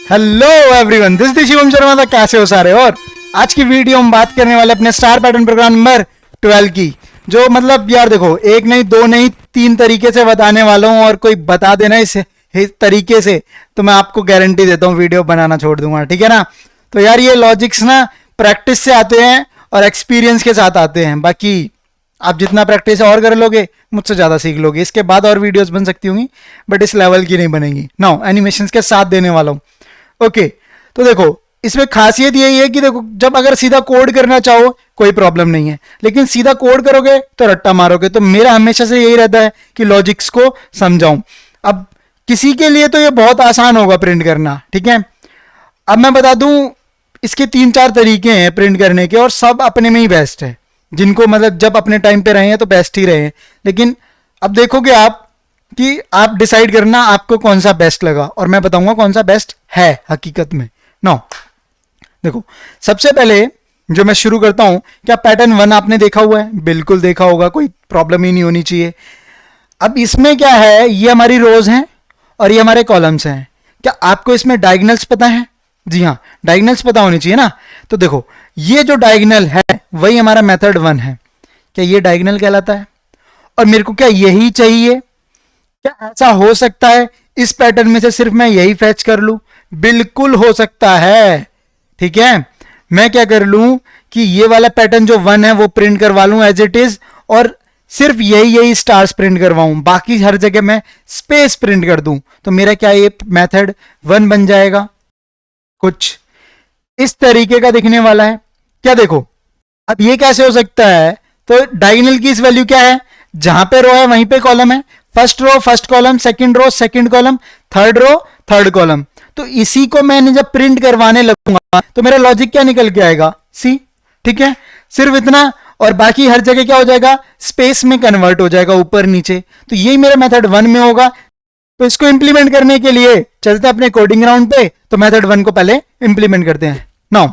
Hello everyone, this is Shivam Sharma था। कैसे हो सारे? और आज की वीडियो हम बात करने वाले अपने स्टार पैटर्न प्रोग्राम नंबर 12 की, जो मतलब यार देखो, एक नहीं दो नहीं तीन तरीके से बताने वाला हूँ। और कोई बता देना इस तरीके से तो मैं आपको गारंटी देता हूँ वीडियो बनाना छोड़ दूंगा, ठीक है ना। तो यार ये लॉजिक्स ना प्रैक्टिस से आते हैं और एक्सपीरियंस के साथ आते हैं। बाकी आप जितना प्रैक्टिस और कर लोगे मुझसे ज़्यादा सीख लोगे। इसके बाद और वीडियोस बन सकती होंगी बट इस लेवल की नहीं बनेगी। नाउ एनिमेशंस के साथ देने वाला हूँ। ओके, तो देखो इसमें खासियत यही है कि देखो, जब अगर सीधा कोड करना चाहो कोई प्रॉब्लम नहीं है, लेकिन सीधा कोड करोगे तो रट्टा मारोगे। तो मेरा हमेशा से यही रहता है कि लॉजिक्स को समझाऊं। अब किसी के लिए तो ये बहुत आसान होगा प्रिंट करना, ठीक है। अब मैं बता दूं, इसके 3-4 तरीके हैं प्रिंट करने के और सब अपने में ही बेस्ट है। जिनको मतलब जब अपने टाइम पे रहे हैं तो बेस्ट ही रहे हैं, लेकिन अब देखोगे आप कि आप डिसाइड करना आपको कौन सा बेस्ट लगा और मैं बताऊंगा कौन सा बेस्ट है हकीकत में। नो देखो, सबसे पहले जो मैं शुरू करता हूं, क्या पैटर्न 1 आपने देखा हुआ है? बिल्कुल देखा होगा, कोई प्रॉब्लम ही नहीं होनी चाहिए। अब इसमें क्या है, ये हमारी रोज हैं और ये हमारे कॉलम्स हैं। क्या आपको इसमें डायगनल्स पता है? जी हाँ, डायगनल्स पता होनी चाहिए ना। तो देखो, ये जो डायगनल है वही हमारा मेथड 1 है। क्या ये डायगनल कहलाता है? और मेरे को क्या यही चाहिए? क्या ऐसा हो सकता है इस पैटर्न में से सिर्फ मैं यही फैच कर लूं? बिल्कुल हो सकता है, ठीक है। मैं क्या कर लूं कि ये वाला पैटर्न जो 1 है वो प्रिंट करवा लूं एज इट इज, और सिर्फ यही स्टार्स प्रिंट करवाऊं, बाकी हर जगह मैं स्पेस प्रिंट कर दूं। तो मेरा क्या ये मेथड 1 बन जाएगा? कुछ इस तरीके का दिखने वाला है। क्या देखो, अब ये कैसे हो सकता है? तो डायगोनल की इस वैल्यू क्या है? जहां पे रो है वहीं पे कॉलम है। First row first column, second row second column, third row third column. तो इसी को मैंने जब प्रिंट करवाने लगूंगा तो मेरा लॉजिक क्या निकल के आएगा? सी, ठीक है। सिर्फ इतना, और बाकी हर जगह क्या हो जाएगा? स्पेस में कन्वर्ट हो जाएगा, ऊपर नीचे। तो यही मेरा मेथड 1 में होगा। तो इसको इंप्लीमेंट करने के लिए चलते हैं अपने कोडिंग ग्राउंड पे। तो मेथड 1 को पहले इंप्लीमेंट करते हैं। नाउ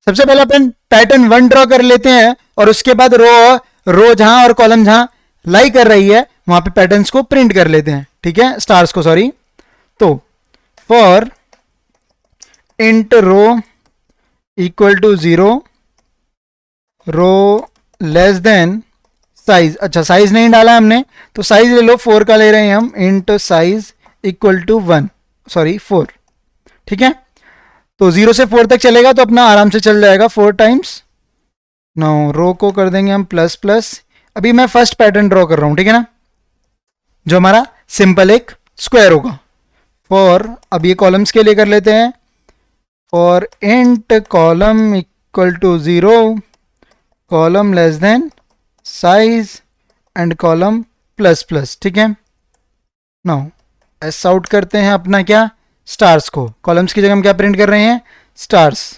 सबसे पहले अपन पैटर्न 1 ड्रॉ कर लेते हैं और उसके बाद रो जहां और कॉलम जहां लाई कर रही है वहां पे पैटर्न्स को प्रिंट कर लेते हैं, ठीक है, स्टार्स को, सॉरी। तो for int row equal to 0, row less than size. अच्छा, साइज नहीं डाला हमने, तो साइज ले लो, 4 का ले रहे हैं हम। Int size equal to 1, sorry 4, ठीक है। तो 0 से 4 तक चलेगा तो अपना आराम से चल जाएगा 4 टाइम्स। नाउ रो को कर देंगे हम प्लस प्लस। अभी मैं फर्स्ट पैटर्न ड्रॉ कर रहा हूं, ठीक है ना, जो हमारा सिंपल एक स्क्वायर होगा। फॉर, अब ये कॉलम्स के लिए कर लेते हैं, for int column equal to 0, column less than size and column plus plus, ठीक है। नाउ एस आउट करते हैं अपना क्या, स्टार्स को। कॉलम्स की जगह हम क्या प्रिंट कर रहे हैं? स्टार्स,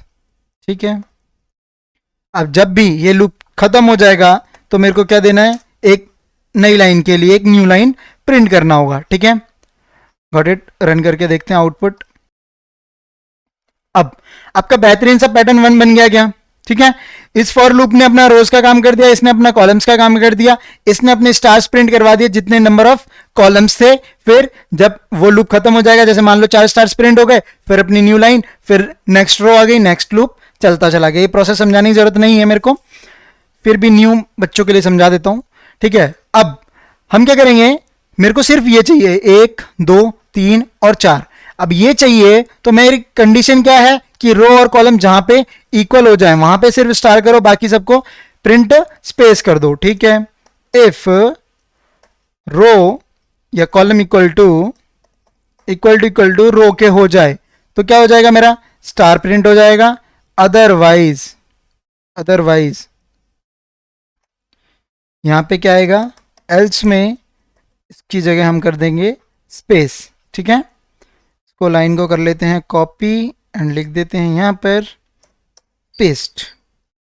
ठीक है। अब जब भी ये लूप खत्म हो जाएगा तो मेरे को क्या देना है? एक नई लाइन के लिए एक न्यू लाइन प्रिंट करना होगा, ठीक है। Got it. रन करके देखते हैं आउटपुट। अब आपका बेहतरीन सा पैटर्न 1 बन गया क्या? ठीक है। इस फॉर लूप ने अपना रोज का काम कर दिया, इसने अपना कॉलम्स का काम कर दिया, इसने अपने स्टार्स प्रिंट करवा दिए जितने नंबर ऑफ कॉलम्स थे। फिर जब वो लूप खत्म हो जाएगा, जैसे मान लो 4 स्टार्स प्रिंट हो गए, फिर अपनी न्यू लाइन, फिर नेक्स्ट रो आ गई, नेक्स्ट लूप चलता चला गया। ये प्रोसेस समझाने की जरूरत नहीं है मेरे को, फिर भी न्यू बच्चों के लिए समझा देता हूं, ठीक है। अब हम क्या करेंगे, मेरे को सिर्फ ये चाहिए 1 2 3 और 4। अब ये चाहिए तो मेरी कंडीशन क्या है कि रो और कॉलम जहां पे इक्वल हो जाए वहां पे सिर्फ स्टार करो, बाकी सबको प्रिंट स्पेस कर दो, ठीक है। इफ रो या कॉलम इक्वल टू रो के हो जाए तो क्या हो जाएगा? मेरा स्टार प्रिंट हो जाएगा। अदरवाइज यहां पे क्या आएगा? एल्स में इसकी जगह हम कर देंगे स्पेस, ठीक है। इसको लाइन को कर लेते हैं कॉपी एंड लिख देते हैं यहां पर पेस्ट,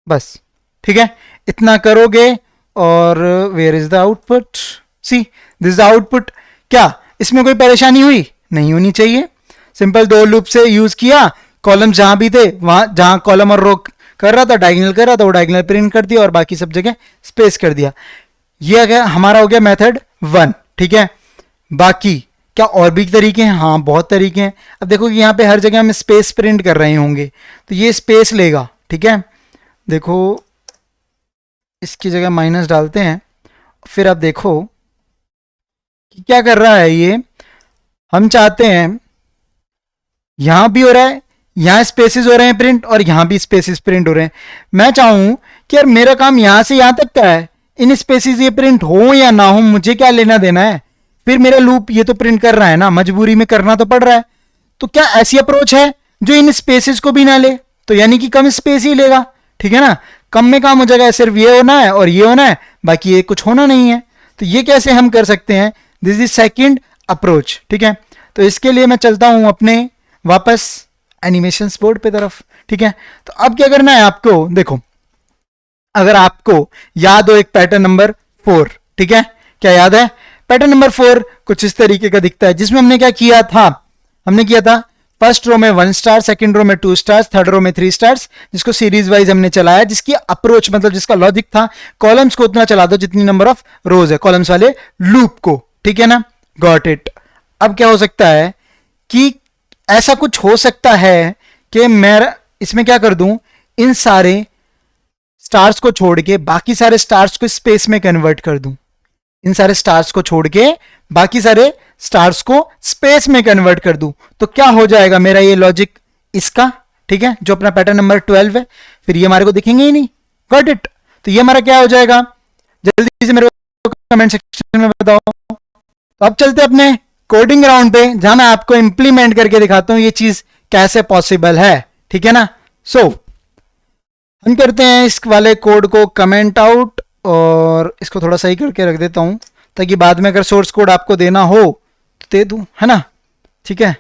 बस, ठीक है। इतना करोगे और where is the output? See, this the output. क्या इसमें कोई परेशानी हुई? नहीं होनी चाहिए। सिंपल 2 लूप से यूज किया, कॉलम जहां भी थे वहां, जहां कॉलम और रो कर रहा था, डायगोनल कर रहा था, वो डायगोनल प्रिंट कर दिया और बाकी सब जगह स्पेस कर दिया। ये हमारा हो गया मेथड 1, ठीक है। बाकी क्या और भी तरीके हैं? हाँ, बहुत तरीके हैं। अब देखो कि यहाँ पे हर जगह हम स्पेस प्रिंट कर रहे होंगे तो ये स्पेस लेगा, ठीक है। देखो इसकी जगह माइनस डालते हैं, फिर अब देखो कि क्या कर रहा है ये। हम चाहते हैं यहां भी हो रहा है, यहां स्पेसिस हो रहे हैं प्रिंट और यहां भी स्पेसिस प्रिंट हो रहे हैं। मैं चाहूं कि यार मेरा काम यहां से यहां तक का है, इन स्पेसिस ये प्रिंट हो या ना हो मुझे क्या लेना देना है। फिर मेरा लूप ये तो प्रिंट कर रहा है ना, मजबूरी में करना तो पड़ रहा है। तो क्या ऐसी अप्रोच है जो इन स्पेसिस को भी ना ले, तो यानी कि कम स्पेस ही लेगा, ठीक है ना। कम में काम हो जाएगा, सिर्फ ये होना है और ये होना है, बाकी ये कुछ होना नहीं है। तो ये कैसे हम कर सकते हैं? दिस इज सेकंड अप्रोच, ठीक है। तो इसके लिए मैं चलता हूं अपने वापस एनिमेशन बोर्ड पे तरफ, ठीक है। तो अब क्या करना है आपको, देखो अगर आपको याद हो एक पैटर्न नंबर 4, ठीक है, क्या याद है? पैटर्न नंबर 4 कुछ इस तरीके का दिखता है, जिसमें हमने क्या किया था, हमने किया था फर्स्ट रो में 1 स्टार, सेकंड रो में 2 स्टार्स, थर्ड रो में 3 स्टार्स, जिसको सीरीज वाइज हमने चलाया, जिसकी अप्रोच मतलब जिसका लॉजिक था कॉलम्स को उतना चला दो जितनी नंबर ऑफ रोज है कॉलम्स वाले लूप को, ठीक है ना। Got it. अब क्या हो सकता है कि ऐसा कुछ हो सकता है कि मैं इसमें क्या कर दूं, इन सारे स्टार्स को छोड़ के बाकी सारे स्टार्स को स्पेस में कन्वर्ट कर दूं, इन सारे स्टार्स को छोड़ के बाकी सारे स्टार्स को स्पेस में कन्वर्ट कर दूं, तो क्या हो जाएगा मेरा ये लॉजिक इसका, ठीक है, जो अपना पैटर्न नंबर 12 है। फिर ये हमारे को दिखेंगे ही नहीं। Got it. तो ये हमारा क्या हो जाएगा, जल्दी से मेरे को कमेंट सेक्शन में बताओ। तो अब चलते अपने कोडिंग राउंड पे, जहां मैं आपको इंप्लीमेंट करके दिखाता हूं ये चीज कैसे पॉसिबल है, ठीक है ना। सो हम करते हैं इस वाले कोड को कमेंट आउट और इसको थोड़ा सही करके रख देता हूं ताकि बाद में अगर सोर्स कोड आपको देना हो तो दे दूं, है ना, ठीक है।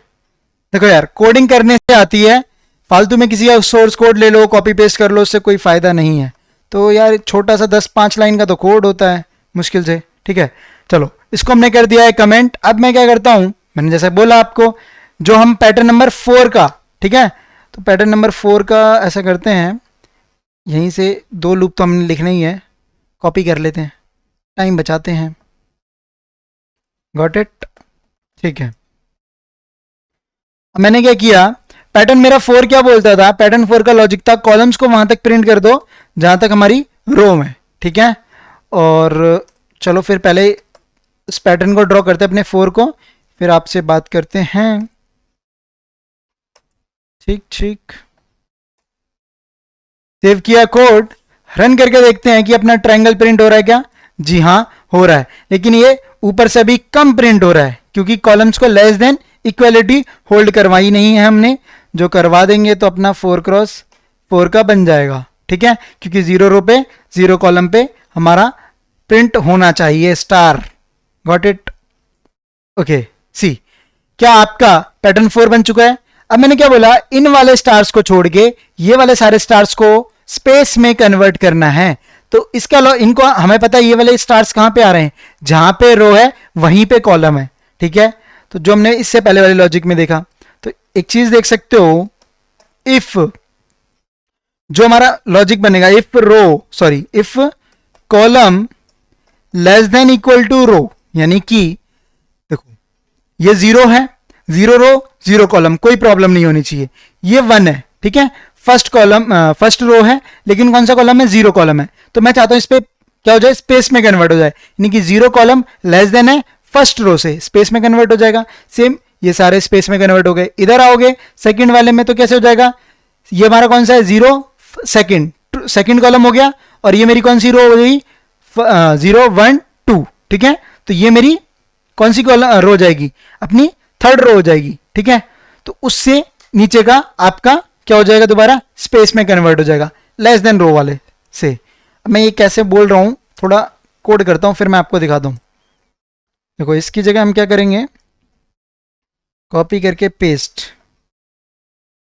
देखो यार, कोडिंग करने से आती है, फालतू में किसी का सोर्स कोड ले लो कॉपी पेस्ट कर लो, उससे कोई फायदा नहीं है। तो यार छोटा सा 10-5 लाइन का तो कोड होता है मुश्किल से, ठीक है। चलो इसको हमने कर दिया है कमेंट। अब मैं क्या करता हूं, मैंने जैसे बोला आपको, जो हम पैटर्न नंबर 4 का, ठीक है, तो पैटर्न नंबर 4 का ऐसा करते हैं, यहीं से 2 लूप तो हमने लिखना ही है, कॉपी कर लेते हैं, टाइम बचाते हैं। गॉट इट, ठीक है। मैंने क्या किया, पैटर्न मेरा 4 क्या बोलता था, पैटर्न 4 का लॉजिक था कॉलम्स को वहां तक प्रिंट कर दो जहां तक हमारी रो में, ठीक है। और चलो फिर पहले इस पैटर्न को ड्रॉ करते हैं अपने 4 को, फिर आपसे बात करते हैं। ठीक ठीक, सेव किया कोड, रन करके देखते हैं कि अपना ट्रायंगल प्रिंट हो रहा है क्या। जी हाँ हो रहा है, लेकिन ये ऊपर से भी कम प्रिंट हो रहा है क्योंकि कॉलम्स को लेस देन इक्वलिटी होल्ड करवाई नहीं है हमने। जो करवा देंगे तो अपना 4x4 का बन जाएगा, ठीक है, क्योंकि 0 रो पे 0 कॉलम पे हमारा प्रिंट होना चाहिए star. Got it, okay. See, क्या आपका पैटर्न 4 बन चुका है। अब मैंने क्या बोला, इन वाले स्टार्स को छोड़ के ये वाले सारे स्टार्स को स्पेस में कन्वर्ट करना है। तो इसका इनको हमें पता है ये वाले स्टार्स कहां पे आ रहे हैं, जहां पे रो है वहीं पे कॉलम है, ठीक है। तो जो हमने इससे पहले वाले लॉजिक में देखा, तो एक चीज देख सकते हो, इफ जो हमारा लॉजिक बनेगा, if column less than equal to row, यानी कि देखो ये 0 है, 0 रो 0 कॉलम, कोई प्रॉब्लम नहीं होनी चाहिए। ये 1 है, ठीक है, फर्स्ट रो है, लेकिन कौन सा कॉलम है, 0 कॉलम है। तो मैं चाहता हूं इस पे क्या हो जाए, स्पेस में कन्वर्ट हो जाए, यानी कि 0 कॉलम लेस देन है फर्स्ट रो से, स्पेस में कन्वर्ट हो जाएगा। सेम ये सारे स्पेस में कन्वर्ट हो गए। इधर आओगे सेकंड वाले में तो कैसे हो जाएगा, ये हमारा कौन सा है, 0 सेकंड कॉलम हो गया, और ये मेरी कौन सी रो हो गई, 0 1 2, ठीक है। तो ये मेरी कौन सी कॉलम रो जाएगी, अपनी थर्ड रो हो जाएगी, ठीक है। तो उससे नीचे का आपका क्या हो जाएगा, दोबारा स्पेस में कन्वर्ट हो जाएगा लेस देन रो वाले से। अब मैं ये कैसे बोल रहा हूं, थोड़ा कोड करता हूं फिर मैं आपको दिखाता हूं। देखो इसकी जगह हम क्या करेंगे, कॉपी करके पेस्ट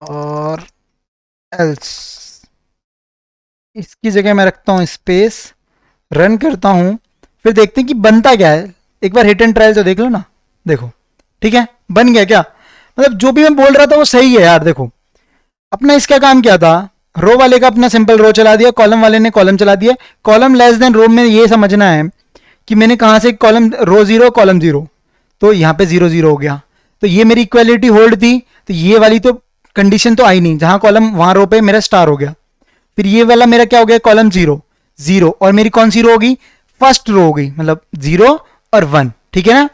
और एल्स, इसकी जगह मैं रखता हूं स्पेस, रन करता हूं, फिर देखते हैं कि बनता क्या है। एक बार हिट एंड ट्रायल तो देख लो ना, देखो ठीक है बन गया क्या, मतलब जो भी मैं बोल रहा था वो सही है यार। देखो अपना इसका काम क्या था, रो वाले का अपना सिंपल रो चला दिया, कॉलम वाले ने कॉलम चला दिया। कॉलम लेस देन रो में ये समझना है कि मैंने कहां से कॉलम, रो 0 कॉलम 0, तो यहाँ पे 0 0 हो गया, तो ये मेरी इक्वालिटी होल्ड थी, तो ये वाली तो कंडीशन तो आई नहीं, जहां कॉलम वहां रो पे मेरा स्टार हो गया। फिर ये वाला मेरा क्या हो गया, कॉलम 0 0, और मेरी कौन सी रो होगी, फर्स्ट रो हो गई, मतलब 0 और 1, ठीक है ना।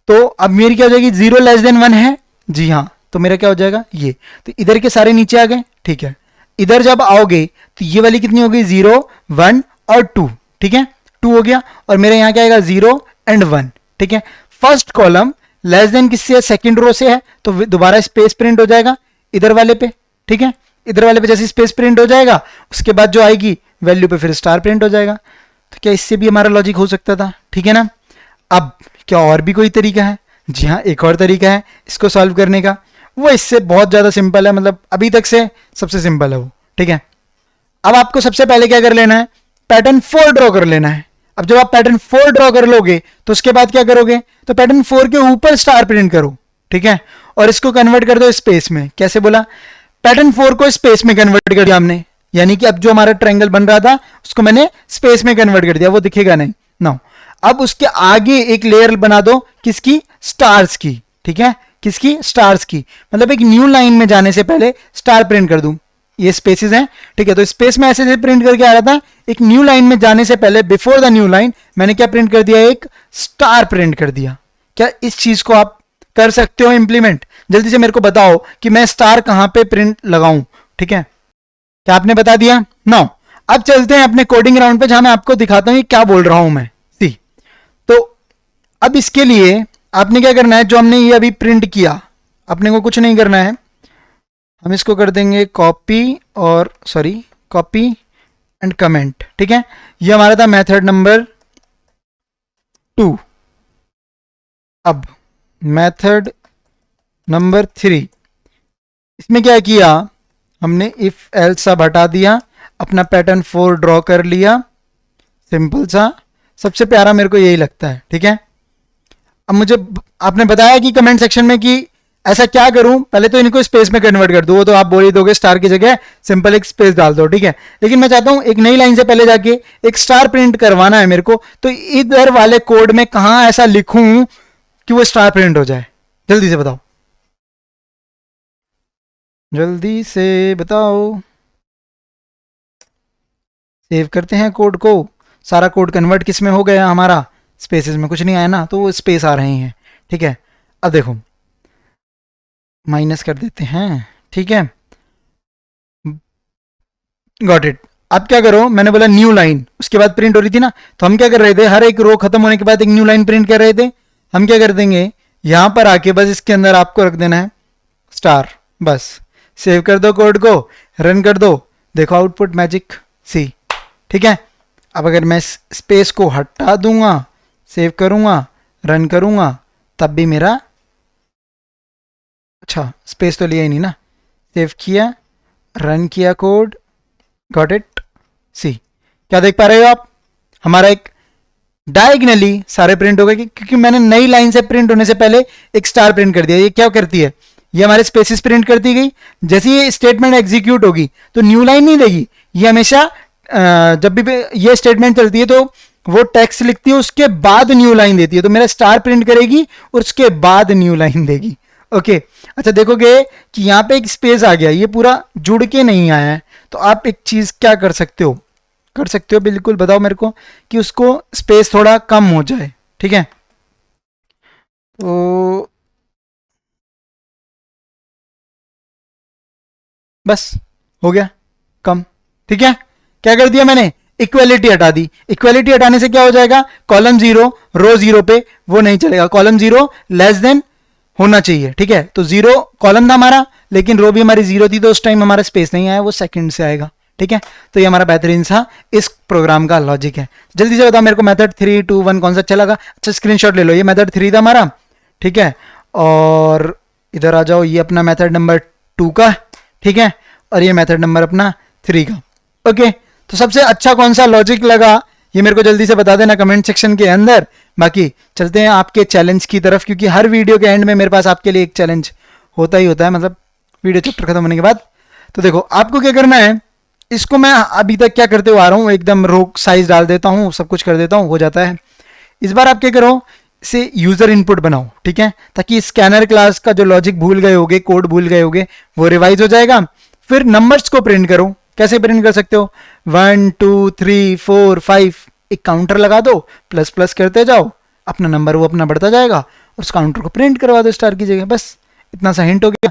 तो अब मेरी क्या हो जाएगी, 0 लेस देन 1 है, जी हाँ, तो मेरा क्या हो जाएगा ये, तो इधर के सारे नीचे आ गए, ठीक है। इधर जब आओगे तो ये वाली कितनी हो गई, 0 1 और 2, ठीक है, 2 हो गया, और मेरे यहाँ क्या आएगा 0 एंड 1, ठीक है। फर्स्ट कॉलम लेस देन किससे है, सेकंड रो से है, तो दोबारा स्पेस प्रिंट हो जाएगा इधर वाले पे, ठीक है। इधर वाले पे जैसे स्पेस प्रिंट हो जाएगा, उसके बाद जो आएगी वैल्यू पे फिर स्टार प्रिंट हो जाएगा। तो क्या इससे भी हमारा लॉजिक हो सकता था, ठीक है ना। अब क्या और भी कोई तरीका है, जी हाँ, एक और तरीका है इसको सॉल्व करने का, वो इससे बहुत ज़्यादा सिंपल है, मतलब अभी तक से सबसे सिंपल है वो, ठीक है। अब आपको सबसे पहले क्या कर लेना है, पैटर्न 4 ड्रॉ कर लेना है। अब जब आप पैटर्न 4 ड्रॉ कर लोगे तो उसके बाद क्या करोगे, तो पैटर्न 4 के ऊपर स्टार प्रिंट करो, ठीक है, और इसको कन्वर्ट कर दो स्पेस में। कैसे बोला, पैटर्न 4 को स्पेस में कन्वर्ट कर दिया हमने, यानी कि अब जो हमारा ट्रायंगल बन रहा था उसको मैंने स्पेस में कन्वर्ट कर दिया, वो दिखेगा नहीं ना। अब उसके आगे एक लेयर बना दो, किसकी, स्टार्स की, ठीक है, किसकी, स्टार्स की, मतलब एक न्यू लाइन में जाने से पहले स्टार प्रिंट कर दूं, ये स्पेसेस हैं, ठीक है। तो स्पेस में ऐसे प्रिंट करके आ रहा था, एक न्यू लाइन में जाने से पहले बिफोर द न्यू लाइन मैंने क्या प्रिंट कर दिया, एक स्टार प्रिंट कर दिया। क्या इस चीज को आप कर सकते हो इंप्लीमेंट, जल्दी से मेरे को बताओ कि मैं स्टार कहां पे प्रिंट लगाऊं, ठीक है। क्या आपने बता दिया नो। अब चलते हैं अपने कोडिंग राउंड पे, जहां मैं आपको दिखाता हूं क्या बोल रहा हूं मैं, सी। तो अब इसके लिए आपने क्या करना है, जो हमने ये अभी प्रिंट किया, अपने को कुछ नहीं करना है, हम इसको कर देंगे कॉपी और सॉरी कॉपी एंड कमेंट, ठीक है। ये हमारा था मेथड नंबर 2। अब मेथड नंबर 3, इसमें क्या किया हमने, इफ एल्स सब हटा दिया, अपना पैटर्न 4 ड्रॉ कर लिया, सिंपल सा, सबसे प्यारा मेरे को यही लगता है, ठीक है। अब मुझे आपने बताया कि कमेंट सेक्शन में कि ऐसा क्या करूं, पहले तो इनको स्पेस में कन्वर्ट कर दूं, वो तो आप बोल ही दोगे स्टार की जगह सिंपल एक स्पेस डाल दो, ठीक है। लेकिन मैं चाहता हूं एक नई लाइन से पहले जाके एक स्टार प्रिंट करवाना है मेरे को, तो इधर वाले कोड में कहां ऐसा लिखूं कि वो स्टार प्रिंट हो जाए, जल्दी से बताओ, जल्दी से बताओ। सेव करते हैं कोड को, सारा कोड कन्वर्ट किस में हो गया हमारा, स्पेसेस में, कुछ नहीं आया ना, तो वो स्पेस आ रहे हैं, ठीक है। अब देखो माइनस कर देते हैं, ठीक है, गॉट इट। अब क्या करो, मैंने बोला न्यू लाइन, उसके बाद प्रिंट हो रही थी ना, तो हम क्या कर रहे थे, हर एक रो खत्म होने के बाद एक न्यू लाइन प्रिंट कर रहे थे। हम क्या कर देंगे, यहां पर आके बस इसके अंदर आपको रख देना है स्टार, बस सेव कर दो कोड को, रन कर दो, देखो आउटपुट मैजिक सी, ठीक है। अब अगर मैं स्पेस को हटा दूंगा, सेव करूंगा, रन करूंगा, तब भी मेरा, अच्छा स्पेस तो लिया ही नहीं ना, सेव किया, रन किया कोड, गॉट इट सी। क्या देख पा रहे हो आप, हमारा एक डायगनली सारे प्रिंट हो गए, क्योंकि मैंने नई लाइन से प्रिंट होने से पहले एक स्टार प्रिंट कर दिया। ये क्या करती है, ये हमारे स्पेसिस प्रिंट करती गई, जैसे ये स्टेटमेंट एग्जीक्यूट होगी तो न्यू लाइन नहीं देगी, ये हमेशा जब भी ये स्टेटमेंट चलती है तो वो टेक्स्ट लिखती है, उसके बाद न्यू लाइन देती है, तो मेरा स्टार प्रिंट करेगी और उसके बाद न्यू लाइन देगी, ओके। अच्छा देखोगे कि यहाँ पे एक स्पेस आ गया, ये पूरा जुड़ के नहीं आया है, तो आप एक चीज क्या कर सकते हो, बिल्कुल बताओ मेरे को, कि उसको स्पेस थोड़ा कम हो जाए, ठीक है। तो बस हो गया कम, ठीक है। क्या कर दिया मैंने, इक्वेलिटी हटा दी, इक्वेलिटी हटाने से क्या हो जाएगा, कॉलम 0 रो 0 पे वो नहीं चलेगा, कॉलम 0 लेस देन होना चाहिए, ठीक है। तो 0 कॉलम था हमारा, लेकिन रो भी हमारी 0 थी, तो उस टाइम हमारा स्पेस नहीं आया, वो सेकंड से आएगा, ठीक है। तो ये हमारा बेहतरीन सा इस प्रोग्राम का लॉजिक है। जल्दी से बताओ मेरे को मेथड 3 2 1 कौन सा अच्छा लगा। अच्छा स्क्रीनशॉट ले लो, ये मेथड 3 था हमारा, ठीक है। और इधर आ जाओ, ये अपना मेथड नंबर 2 का, ठीक है, और ये मेथड नंबर अपना 3 का, ओके। तो सबसे अच्छा कौन सा लॉजिक लगा ये मेरे को जल्दी से बता देना कमेंट सेक्शन के अंदर। बाकी चलते हैं आपके चैलेंज की तरफ, क्योंकि हर वीडियो के एंड में मेरे पास आपके लिए एक चैलेंज होता ही होता है, मतलब वीडियो चैप्टर खत्म होने के बाद। तो देखो आपको क्या करना है, इसको मैं अभी तक क्या करते हुए आ रहा हूँ, एकदम रो साइज डाल देता हूँ, सब कुछ कर देता हूँ, हो जाता है। इस बार आप क्या करो, से यूजर इनपुट बनाओ, ठीक है, ताकि स्कैनर क्लास का जो लॉजिक भूल गए होगे, कोड भूल गए होगे, वो रिवाइज हो जाएगा। फिर नंबर्स को प्रिंट करो। कैसे प्रिंट कर सकते हो? 1 2 3 4 5 एक काउंटर लगा दो, प्लस प्लस करते जाओ, अपना नंबर वो अपना बढ़ता जाएगा, उस काउंटर को प्रिंट करवा दो स्टार की जगह। बस इतना सा हिंट हो गया।